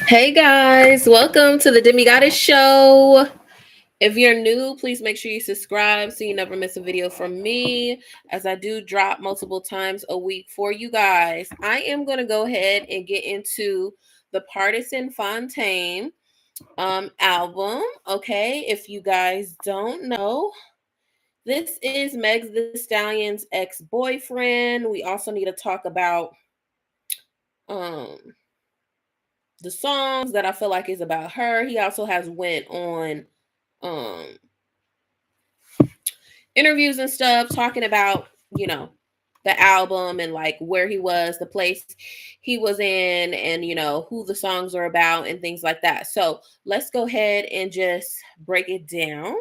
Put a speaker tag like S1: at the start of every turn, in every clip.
S1: Hey guys, welcome to the Demigoddess Show. If you're new, please make sure you subscribe so you never miss a video from me, as I do drop multiple times a week for you guys. I am going to go ahead and get into the Pardisone Fontaine album. Okay, if you guys don't know, this is Meg Thee Stallion's ex-boyfriend. We also need to talk about um the songs that I feel like is about her. He also has went on um interviews and stuff talking about, the album and like where he was, the place he was in, and who the songs are about and things like that. So let's go ahead and just break it down.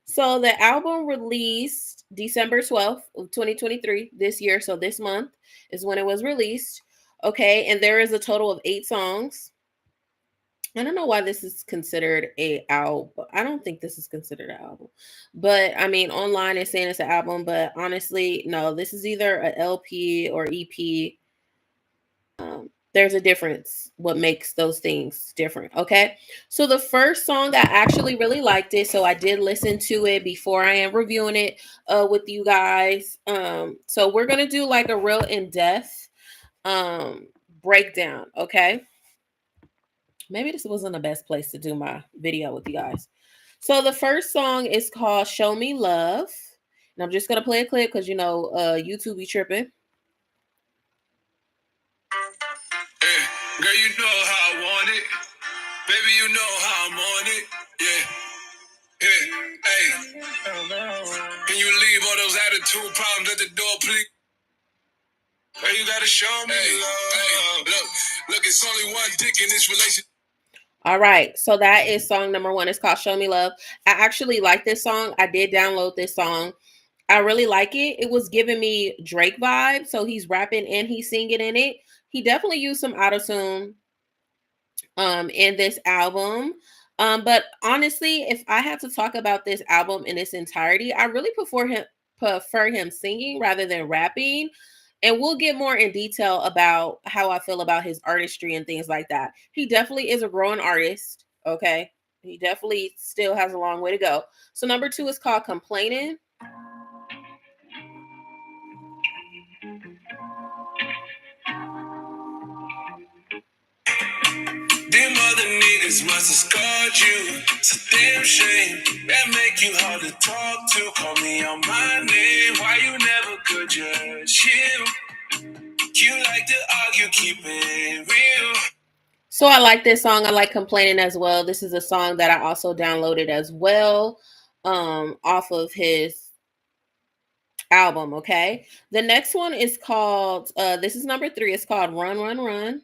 S1: So the album released December 12th of 2023 this year. So this month is when it was released. Okay, and there is a total of 8 songs. I don't know why this is considered a album. I don't think this is considered an album. But I mean, online it's saying it's an album, but honestly, no, this is either a LP or EP. There's a difference what makes those things different. Okay. So the first song, I actually really liked it. So I did listen to it before I am reviewing it with you guys. So we're gonna do like a real in-depth breakdown. Okay. Maybe this wasn't the best place to do my video with you guys. So the first song is called Show Me Love. And I'm just going to play a clip because, YouTube be tripping.
S2: Hey, girl, you know how I want it. Baby, you know how I'm on it. Yeah. Hey. Can you leave all those attitude problems at the door, please? Girl, you gotta show me love. Look, it's only one dick in this relationship.
S1: All right, so that is song number 1. It's called Show Me Love. I actually like this song. I did download this song. I really like it. It was giving me Drake vibe. So he's rapping and he's singing in it. He definitely used some autotune in this album. But honestly, if I had to talk about this album in its entirety, I really prefer him singing rather than rapping. And we'll get more in detail about how I feel about his artistry and things like that. He definitely is a growing artist. Okay. He definitely still has a long way to go. So number 2 is called Complaining.
S2: Them other niggas must have scarred you. It's a damn shame. That make you hard to talk to. Call me on my name. Why you never could just chill? You like to argue, keep it real.
S1: So I like this song. I like Complaining as well. This is a song that I also downloaded as well off of his album. Okay. The next one is called, this is number 3. It's called Run, Run, Run.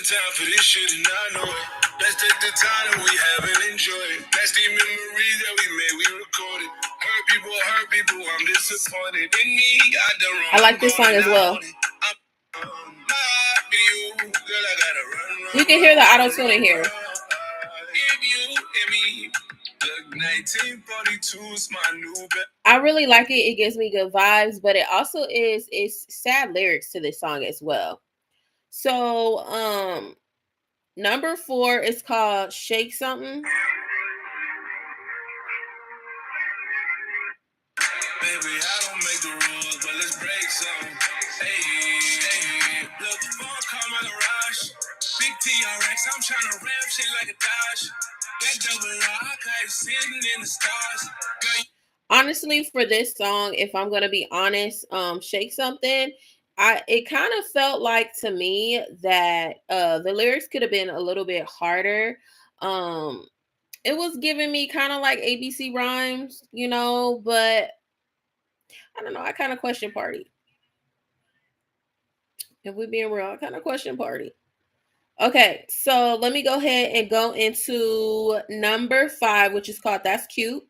S2: Time for this shit and I know it. Let's take the time that we haven't enjoyed. That's the memories that we made, we recorded. Hurt people, I'm disappointed in me. I done wrong.
S1: I like this song as well. You can hear the auto tune in here. I really like it. It gives me good vibes, but it also is sad lyrics to this song as well. So number 4 is called Shake Something.
S2: Baby, I don't make the rules, but let's break some. Hey, look, the phone call my garage. Big TRX, I'm trying to ramp shit like a Dodge. That double lock, I sitting in the stars.
S1: Honestly, for this song, if I'm gonna be honest, Shake Something, it kind of felt like to me that the lyrics could have been a little bit harder. It was giving me kind of like ABC rhymes, but I don't know. I kind of question Pardi. If we're being real, I kind of question Pardi. Okay, so let me go ahead and go into number 5, which is called That's Cute.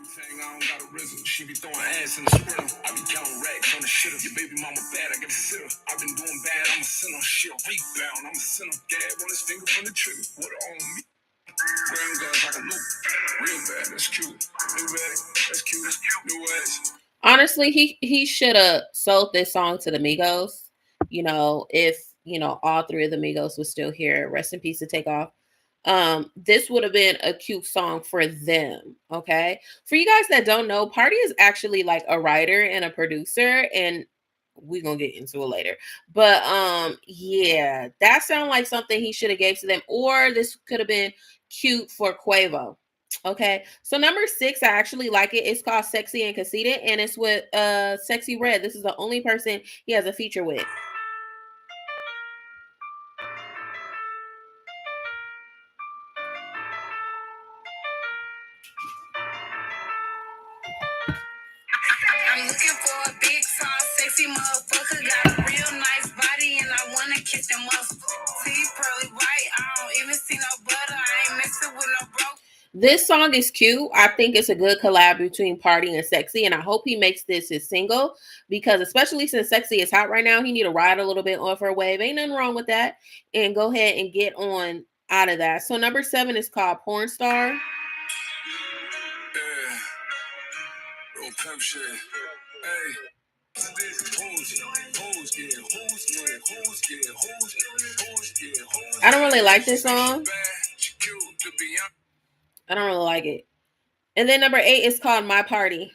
S2: Saying I don't got a rhythm. She be throwing ass in the sprinter. I be counting racks on the shitter. Your baby mama bad, I get a sitter. I've been doing bad, I'm a sinner. Shit, rebound, I'm a sinner. Gab on his finger from the trigger. Water on me. Graham guns like a loop. Real bad, that's cute. New bad, that's cute. New ass.
S1: Honestly, he should have sold this song to the Migos. You know, if all three of the Migos was still here. Rest in peace to Take Off. This would have been a cute song for them. Okay. For you guys that don't know, Pardi is actually like a writer and a producer, and we're gonna get into it later. But yeah, that sounds like something he should have gave to them, or this could have been cute for Quavo. Okay, so number 6, I actually like it. It's called Sexy and Conceited, and it's with Sexy Red. This is the only person he has a feature with.
S2: I'm looking for a big, tall, sexy motherfucker. Got a real nice body, and I wanna kiss them muscles. Teeth pearly white, I don't even see no butter. I ain't messing with no broke.
S1: This song is cute. I think it's a good collab between Pardi and Sexy, and I hope he makes this his single, because especially since Sexy is hot right now, he need to ride a little bit off her wave. Ain't nothing wrong with that, and go ahead and get on out of that. So number 7 is called Porn Star.
S2: Yeah. Real pimp shit. Hey.
S1: I don't really like this song. I don't really like it. And then number 8 is called My Party.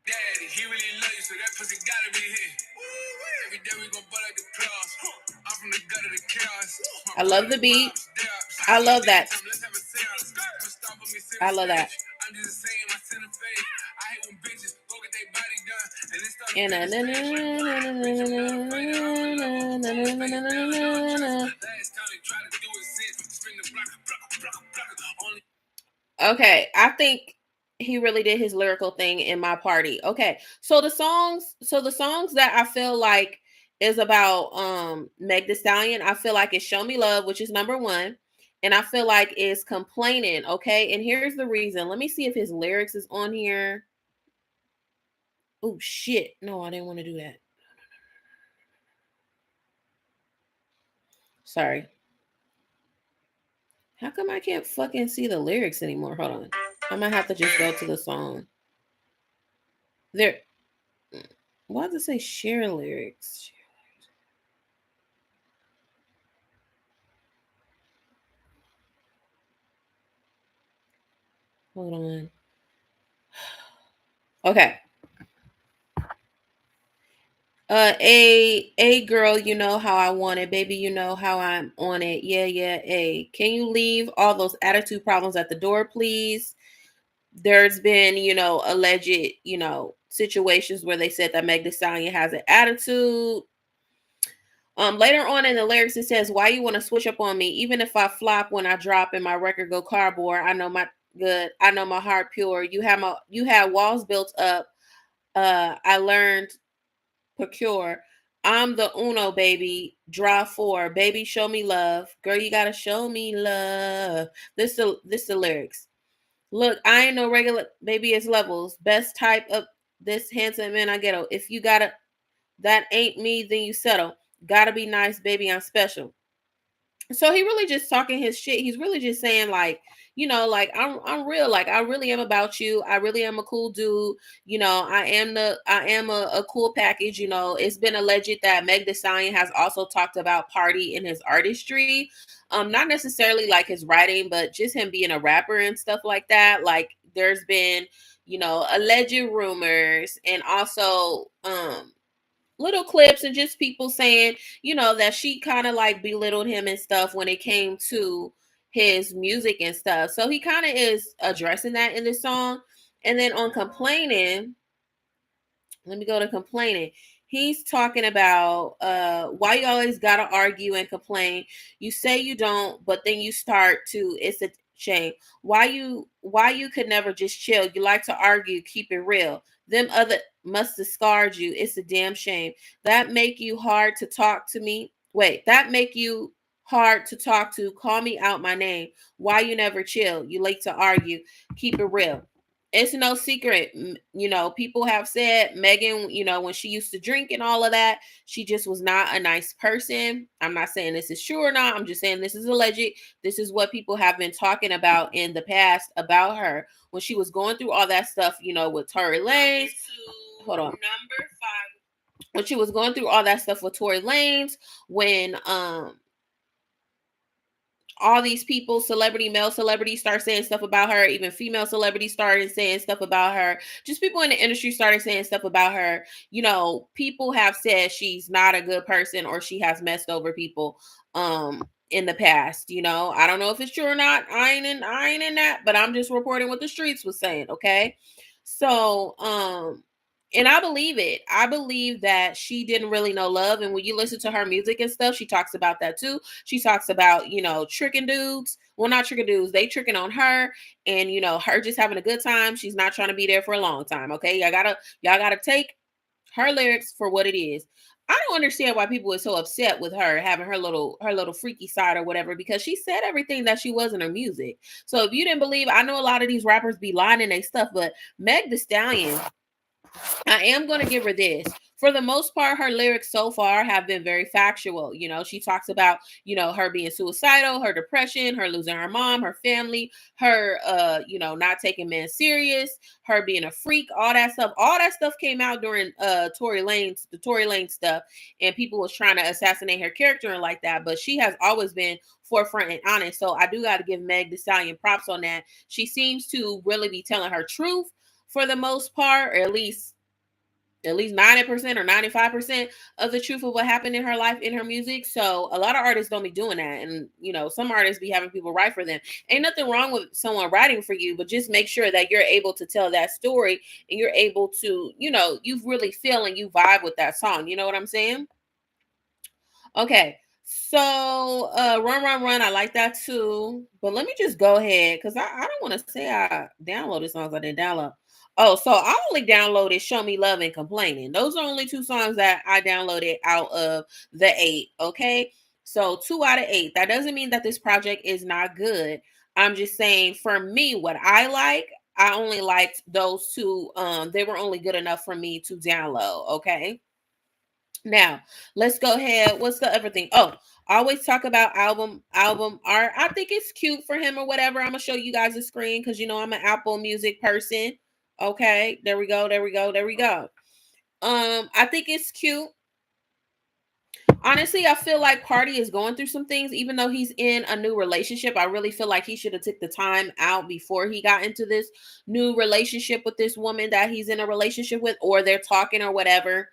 S2: Daddy, he really love you, so that pussy gotta be here. Every day we gon' butt like the claws. I'm from the gut of the chaos.
S1: I love the beat. I love that. I love that.
S2: I'm just saying my center face. I hate when bitches go get their body done and then start. Last time they tried to do it since spin the block.
S1: Okay, I think he really did his lyrical thing in My Party. Okay, so the songs that I feel like is about Meg Thee Stallion, I feel like it's Show Me Love, which is number 1, and I feel like it's Complaining. Okay, and here's the reason. Let me see if his lyrics is on here. Oh shit, no, I didn't want to do that. Sorry. How come I can't fucking see the lyrics anymore? Hold on. I might have to just go to the song. There. Why does it say share lyrics? Hold on. Okay. A girl, you know how I want it, baby. You know how I'm on it. Yeah, yeah. A, can you leave all those attitude problems at the door, please? There's been, alleged, situations where they said that Meg Thee Stallion has an attitude. Later on in the lyrics, it says, "Why you want to switch up on me? Even if I flop when I drop and my record go cardboard, I know my good. I know my heart pure. You had walls built up. I learned procure. I'm the Uno, baby. Draw 4, baby. Show me love, girl. You gotta show me love." This the lyrics. "Look, I ain't no regular baby. It's levels. Best type of this handsome man I ghetto. If you gotta that ain't me, then you settle. Gotta be nice, baby. I'm special." So he really just talking his shit. He's really just saying like, like I'm real. Like I really am about you. I really am a cool dude. I am a cool package. It's been alleged that Meg Thee Stallion has also talked about Pardi in his artistry. Not necessarily like his writing, but just him being a rapper and stuff like that. Like there's been, alleged rumors, and also little clips and just people saying, that she kind of like belittled him and stuff when it came to his music and stuff. So he kind of is addressing that in this song. And then on Complaining, let me go to Complaining. He's talking about why you always gotta argue and complain. You say you don't, but then you start to. It's a shame. Why you could never just chill. You like to argue, keep it real. Them other must have scarred you. It's a damn shame. That make you hard to talk to me. Wait, that make you hard to talk to. Call me out my name. Why you never chill? You like to argue. Keep it real. It's no secret. People have said Megan, when she used to drink and all of that, she just was not a nice person. I'm not saying this is true or not. I'm just saying this is alleged. This is what people have been talking about in the past about her when she was going through all that stuff, with Tory Lanez. Hold on. Number 5. When she was going through all that stuff with Tory Lanez, when all these people, male celebrities, start saying stuff about her. Even female celebrities started saying stuff about her. Just people in the industry started saying stuff about her. People have said she's not a good person or she has messed over people in the past. I don't know if it's true or not. I ain't in that, but I'm just reporting what the streets was saying. Okay. So and I believe it. I believe that she didn't really know love. And when you listen to her music and stuff, she talks about that too. She talks about, tricking dudes. Well, not tricking dudes. They tricking on her and, her just having a good time. She's not trying to be there for a long time. Okay. Y'all gotta take her lyrics for what it is. I don't understand why people are so upset with her having her little freaky side or whatever, because she said everything that she was in her music. So if you didn't believe, I know a lot of these rappers be lying in their stuff, but Meg Thee Stallion, I am going to give her this. For the most part, her lyrics so far have been very factual. She talks about, her being suicidal, her depression, her losing her mom, her family, her, not taking men serious, her being a freak, all that stuff. All that stuff came out during the Tory Lanez stuff, and people was trying to assassinate her character and like that. But she has always been forefront and honest. So I do got to give Meg Thee Stallion props on that. She seems to really be telling her truth for the most part, or at least 90% or 95% of the truth of what happened in her life, in her music. So a lot of artists don't be doing that. And, some artists be having people write for them. Ain't nothing wrong with someone writing for you, but just make sure that you're able to tell that story and you're able to, you really feel and you vibe with that song. You know what I'm saying? Okay. So Run Run Run, I like that too. But let me just go ahead because I don't want to say I downloaded songs I didn't download. Oh, so I only downloaded Show Me Love and Complaining. Those are only 2 songs that I downloaded out of the 8. Okay. So 2 out of 8. That doesn't mean that this project is not good. I'm just saying for me, what I only liked those 2. They were only good enough for me to download. Okay. Now, let's go ahead. What's the other thing? Oh, I always talk about album art. I think it's cute for him or whatever. I'm gonna show you guys the screen because I'm an Apple Music person. Okay, there we go. I think it's cute. Honestly, I feel like Pardi is going through some things, even though he's in a new relationship. I really feel like he should have took the time out before he got into this new relationship with this woman that he's in a relationship with, or they're talking or whatever.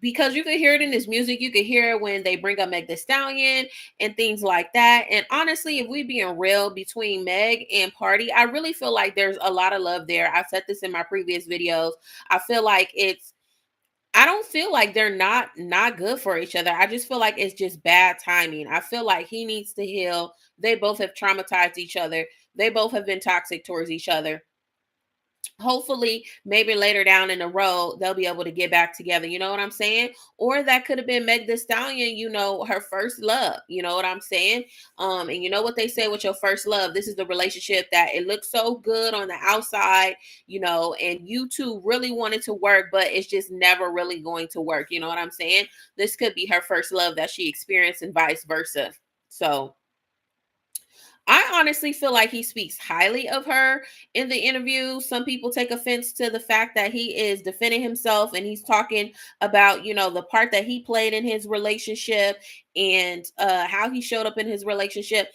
S1: Because you can hear it in his music. You can hear it when they bring up Meg Thee Stallion and things like that. And honestly, if we being real between Meg and Pardi, I really feel like there's a lot of love there. I said this in my previous videos. I don't feel like they're not good for each other. I just feel like it's just bad timing. I feel like he needs to heal. They both have traumatized each other. They both have been toxic towards each other. Hopefully maybe later down in the road they'll be able to get back together, you know what I'm saying? Or that could have been Meg Thee Stallion, her first love, you know what I'm saying? And you know what they say with your first love, this is the relationship that it looks so good on the outside, and you two really wanted to work, but it's just never really going to work, you know what I'm saying? This could be her first love that she experienced and vice versa. So I honestly feel like he speaks highly of her in the interview. Some people take offense to the fact that he is defending himself and he's talking about, the part that he played in his relationship and how he showed up in his relationship.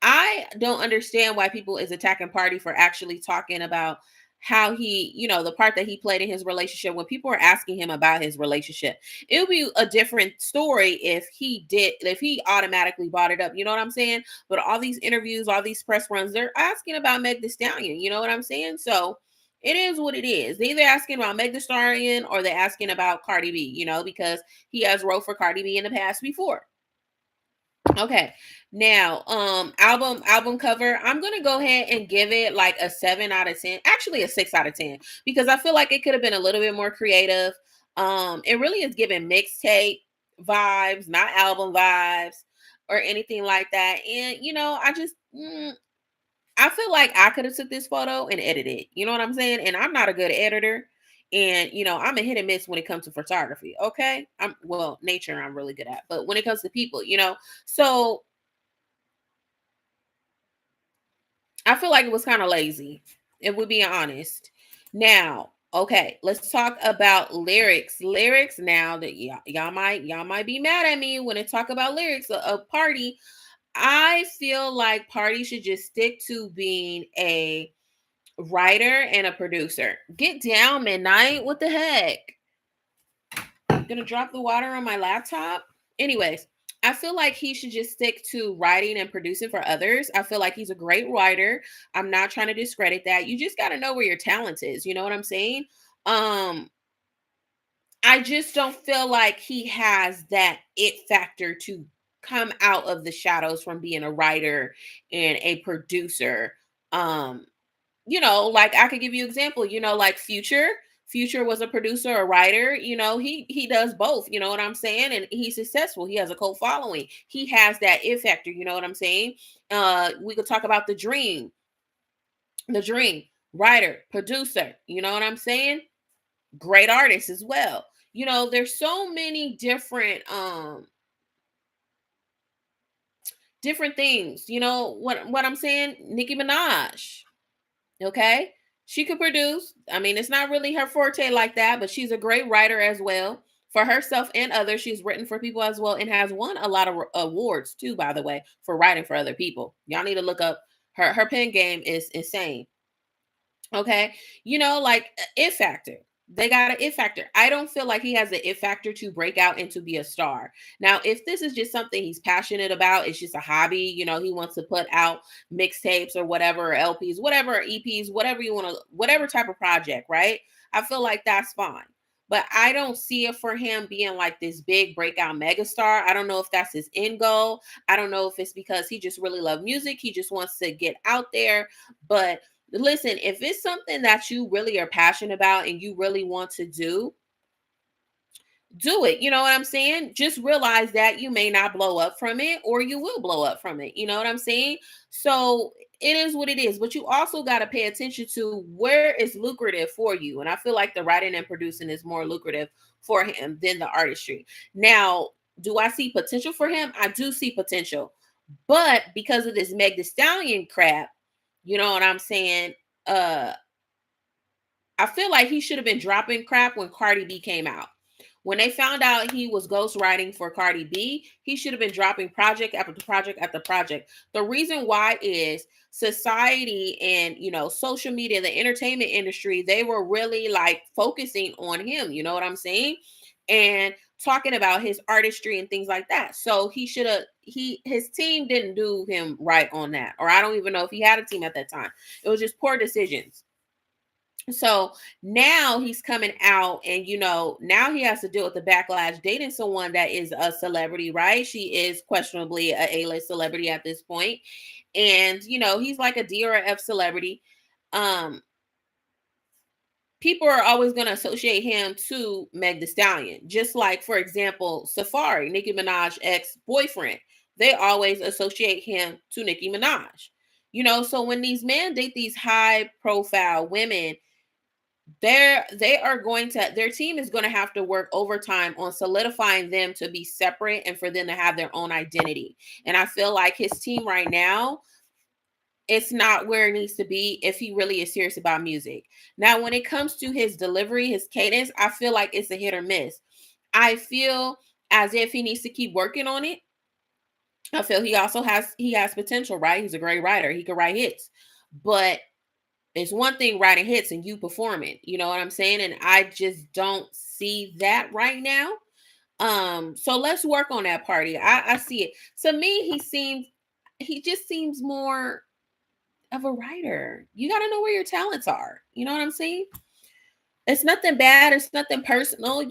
S1: I don't understand why people is attacking Pardi for actually talking about how he, the part that he played in his relationship when people are asking him about his relationship. It would be a different story if he automatically brought it up. You know what I'm saying? But all these interviews, all these press runs, they're asking about Meg Thee Stallion. You know what I'm saying? So it is what it is. They're either asking about Meg Thee Stallion or they're asking about Cardi B, because he has wrote for Cardi B in the past before. Okay. Now, album cover, I'm going to go ahead and give it like a 7 out of 10. Actually a 6 out of 10 because I feel like it could have been a little bit more creative. It really is giving mixtape vibes, not album vibes. or anything like that. And I just I feel like I could have took this photo and edited it. You know what I'm saying? And I'm not a good editor. And I'm a hit and miss when it comes to photography. Okay. Nature I'm really good at. But when it comes to people, so I feel like it was kind of lazy, if we're being honest. Now, okay, let's talk about lyrics. Lyrics now that y'all might be mad at me when I talk about lyrics of Pardi. I feel like Pardi should just stick to being a writer and a producer. Get down, Midnight. What the heck? Gonna drop the water on my laptop. Anyways, I feel like he should just stick to writing and producing for others. I feel like he's a great writer. I'm not trying to discredit that. You just got to know where your talent is. You know what I'm saying? Um, I just don't feel like he has that it factor to come out of the shadows from being a writer and a producer. Um, like I could give you example, like Future was a producer, a writer, he does both, you know what I'm saying? And he's successful. He has a cult following. He has that it factor, you know what I'm saying? We could talk about the dream, writer, producer, you know what I'm saying? Great artist as well. There's so many different things. You know what I'm saying? Nicki Minaj. Okay. She could produce. I mean, it's not really her forte like that, but she's a great writer as well for herself and others. She's written for people as well and has won a lot of awards too, by the way, for writing for other people. Y'all need to look up her pen game is insane. Okay. Like it factor. They got an it factor. I don't feel like he has an it factor to break out and to be a star. Now, if this is just something he's passionate about, it's just a hobby, he wants to put out mixtapes or whatever, or LPs, whatever, or EPs, whatever you want to, whatever type of project, right? I feel like that's fine. But I don't see it for him being like this big breakout megastar. I don't know if that's his end goal. I don't know if it's because he just really loves music. He just wants to get out there. But listen, if it's something that you really are passionate about and you really want to do it. You know what I'm saying? Just realize that you may not blow up from it or you will blow up from it. You know what I'm saying? So it is what it is. But you also got to pay attention to where is lucrative for you. And I feel like the writing and producing is more lucrative for him than the artistry. Now, do I see potential for him? I do see potential. But because of this Meg Thee Stallion crap, you know what I'm saying? Uh, I feel like he should have been dropping crap when Cardi B came out. When they found out he was ghostwriting for Cardi B, he should have been dropping project after project after project. The reason why is society and social media, the entertainment industry, they were really like focusing on him. You know what I'm saying? And talking about his artistry and things like that. So he should have his team didn't do him right on that. Or I don't even know if he had a team at that time. It was just poor decisions. So now he's coming out and now he has to deal with the backlash dating someone that is a celebrity, right? She is questionably a A-list celebrity at this point. And he's like a D or a F celebrity. Um People are always going to associate him to Meg Thee Stallion. Just like, for example, Safari, Nicki Minaj ex-boyfriend. They always associate him to Nicki Minaj. So when these men date these high profile women, their team is going to have to work overtime on solidifying them to be separate and for them to have their own identity. And I feel like his team right now, it's not where it needs to be if he really is serious about music. Now, when it comes to his delivery, his cadence, I feel like it's a hit or miss. I feel as if he needs to keep working on it. I feel he has potential, right? He's a great writer. He could write hits. But it's one thing writing hits and you performing, you know what I'm saying? And I just don't see that right now. So let's work on that Party. I see it. To me, he just seems more of a writer. You got to know where your talents are. You know what I'm saying? It's nothing bad. It's nothing personal.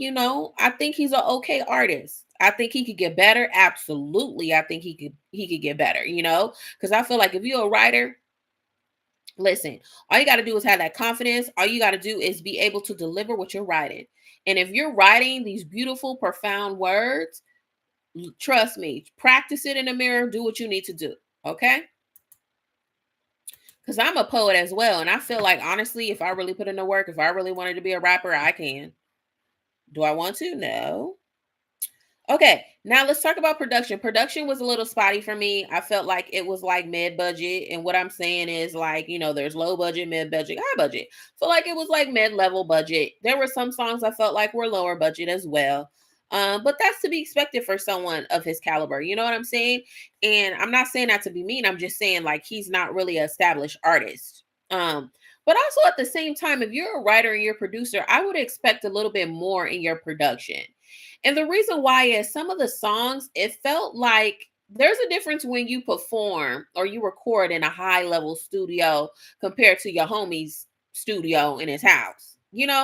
S1: I think he's an okay artist. I think he could get better. Absolutely. I think he could get better, because I feel like if you're a writer, listen, all you got to do is have that confidence. All you got to do is be able to deliver what you're writing. And if you're writing these beautiful, profound words, Trust me, practice it in the mirror, do what you need to do. Okay. Because I'm a poet as well. And I feel like, honestly, if I really put in the work, if I really wanted to be a rapper, I can. Do I want to? No. Okay, now let's talk about production. Production was a little spotty for me. I felt like it was like mid budget. And what I'm saying is, like, there's low budget, mid budget, high budget. So, like, it was like mid level budget. There were some songs I felt like were lower budget as well. But that's to be expected for someone of his caliber. You know what I'm saying? And I'm not saying that to be mean. I'm just saying, like, he's not really an established artist. But also at the same time, if you're a writer and you're a producer, I would expect a little bit more in your production. And the reason why is some of the songs, it felt like there's a difference when you perform or you record in a high level studio compared to your homie's studio in his house. There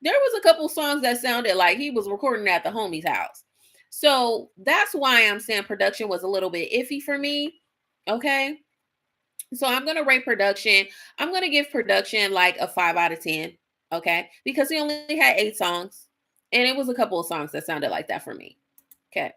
S1: was a couple songs that sounded like he was recording at the homie's house. So that's why I'm saying production was a little bit iffy for me. Okay. So I'm going to rate production. I'm going to give production like a 5 out of 10. Okay. Because he only had 8 songs. And it was a couple of songs that sounded like that for me. Okay.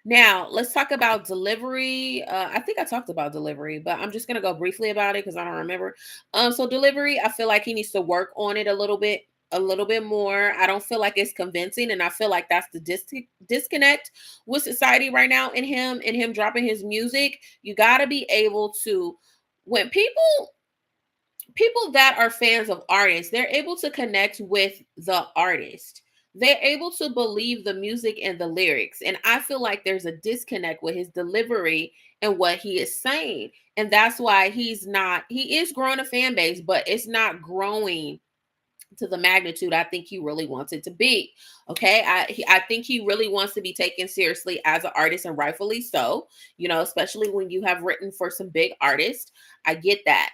S1: Now, let's talk about delivery. I think I talked about delivery, but I'm just going to go briefly about it because I don't remember. So delivery, I feel like he needs to work on it a little bit more. I don't feel like it's convincing, and I feel like that's the disconnect with society right now in him dropping his music. You got to be able to, when people that are fans of artists, they're able to connect with the artist. They're able to believe the music and the lyrics. And I feel like there's a disconnect with his delivery and what he is saying. And that's why he is growing a fan base, but it's not growing to the magnitude I think he really wants it to be. Okay. I think he really wants to be taken seriously as an artist, and rightfully so, especially when you have written for some big artists. I get that.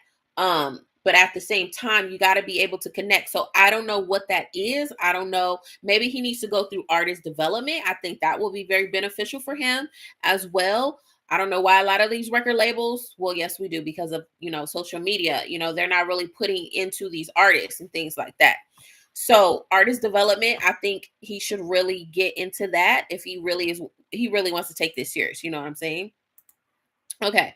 S1: But at the same time, you got to be able to connect. So I don't know what that is. I don't know. Maybe he needs to go through artist development. I think that will be very beneficial for him as well. I don't know why a lot of these record labels, well, yes, we do, because of, social media, they're not really putting into these artists and things like that. So artist development, I think he should really get into that if he really wants to take this serious. You know what I'm saying? Okay.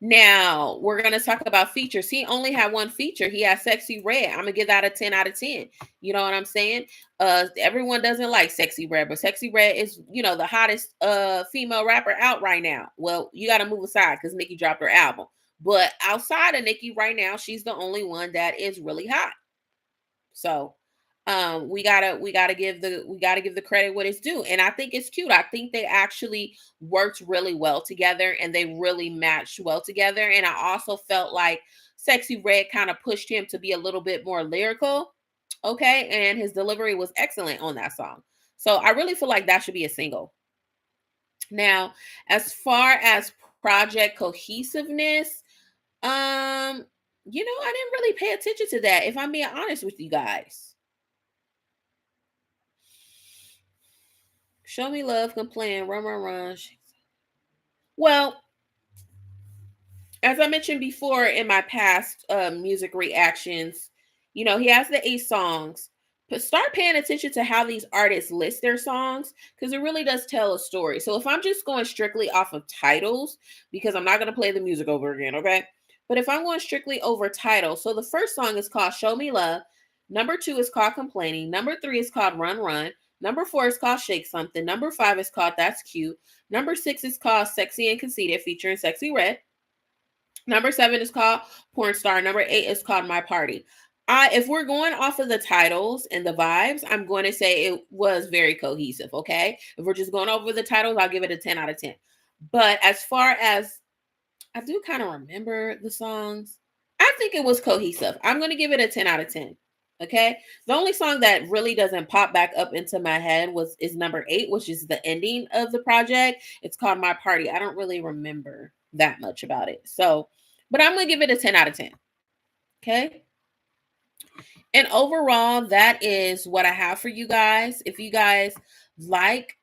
S1: Now we're going to talk about features. He only had one feature. He had Sexy Red. I'm going to give that a 10 out of 10. You know what I'm saying? Everyone doesn't like Sexy Red, but Sexy Red is, the hottest female rapper out right now. Well, you got to move aside because Nicki dropped her album. But outside of Nicki right now, she's the only one that is really hot. So we gotta give the credit what it's due. And I think it's cute. I think they actually worked really well together, and they really matched well together. And I also felt like Sexy Red kind of pushed him to be a little bit more lyrical. Okay. And his delivery was excellent on that song. So I really feel like that should be a single. Now, as far as project cohesiveness, I didn't really pay attention to that, if I'm being honest with you guys. Show me love, complain, run, run, run. Well, as I mentioned before in my past music reactions, he has the 8 songs. But start paying attention to how these artists list their songs, because it really does tell a story. So if I'm just going strictly off of titles, because I'm not going to play the music over again, okay? But if I'm going strictly over titles, so the first song is called Show Me Love. Number 2 is called Complaining. Number 3 is called Run Run. Number 4 is called Shake Something. Number 5 is called That's Cute. Number 6 is called Sexy and Conceited, featuring Sexy Red. Number 7 is called Porn Star. Number 8 is called My Party. If we're going off of the titles and the vibes, I'm going to say it was very cohesive. Okay. If we're just going over the titles, I'll give it a 10 out of 10. But as far as I do kind of remember the songs, I think it was cohesive. I'm going to give it a 10 out of 10. Okay. The only song that really doesn't pop back up into my head is number 8, which is the ending of the project. It's called My Party. I don't really remember that much about it. So, but I'm going to give it a 10 out of 10. Okay. And overall, that is what I have for you guys. If you guys like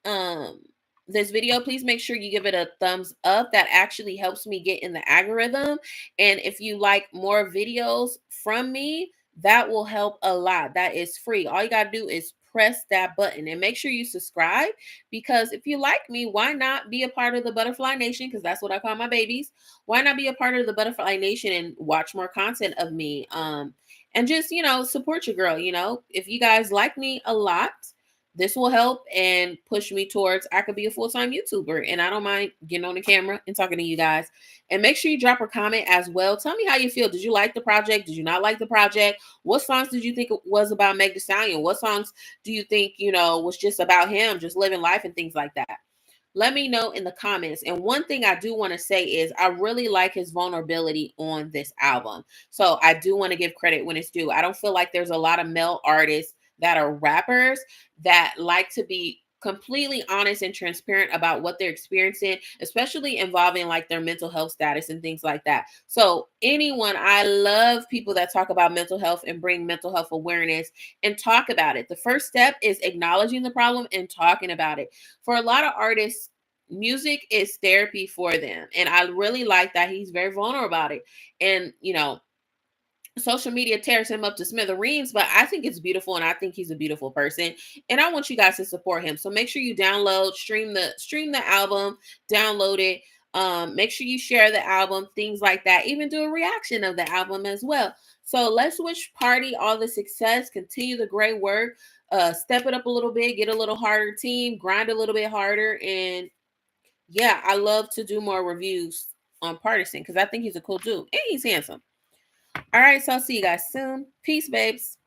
S1: this video, please make sure you give it a thumbs up. That actually helps me get in the algorithm. And if you like more videos from me, that will help a lot. That is free. All you got to do is press that button and make sure you subscribe, because if you like me, why not be a part of the Butterfly Nation? Because that's what I call my babies. Why not be a part of the Butterfly Nation and watch more content of me? And just, support your girl. If you guys like me a lot, this will help and push me towards I could be a full-time YouTuber, and I don't mind getting on the camera and talking to you guys. And make sure you drop a comment as well. Tell me how you feel. Did you like the project? Did you not like the project? What songs did you think it was about Meg Thee Stallion? What songs do you think, was just about him, just living life and things like that? Let me know in the comments. And one thing I do want to say is I really like his vulnerability on this album. So I do want to give credit when it's due. I don't feel like there's a lot of male artists that are rappers that like to be completely honest and transparent about what they're experiencing, especially involving like their mental health status and things like that. So I love people that talk about mental health and bring mental health awareness and talk about it. The first step is acknowledging the problem and talking about it. For a lot of artists, music is therapy for them. And I really like that he's very vulnerable about it. And, social media tears him up to smithereens, but I think it's beautiful and I think he's a beautiful person. And I want you guys to support him. So make sure you download, stream the album, download it. Make sure you share the album, things like that. Even do a reaction of the album as well. So let's wish Pardi all the success, continue the great work, step it up a little bit, get a little harder team, grind a little bit harder. And yeah, I love to do more reviews on Partisan because I think he's a cool dude and he's handsome. All right, so I'll see you guys soon. Peace, babes.